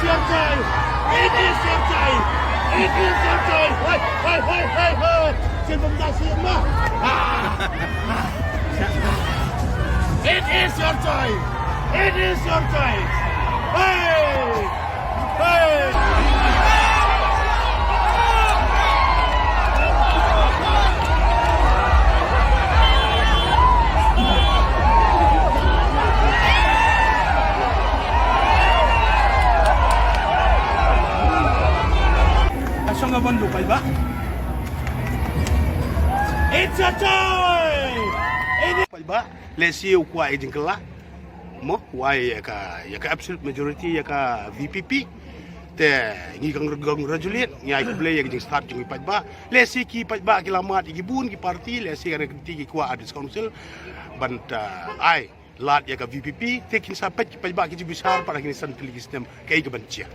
your time. It is your time. It is your time. Hey. Siapa minta siapa? It is your time. It is your time. Hey. Shanbor lokal ba? It's a time. Ini ba? Lesi ukwa idingkala. Mo why ya ka absolute majority ya ka VPP. Te ngi kang congratulate ngi ay play ya start jung ipat ba. Lesi ki ipat ba kilamat igi bun ki party lesi ka ki kwa adis council bant ai lat ya ka VPP tekin sapat ki ipat ba ki besar para kini san pilih sistem kai ke bancia.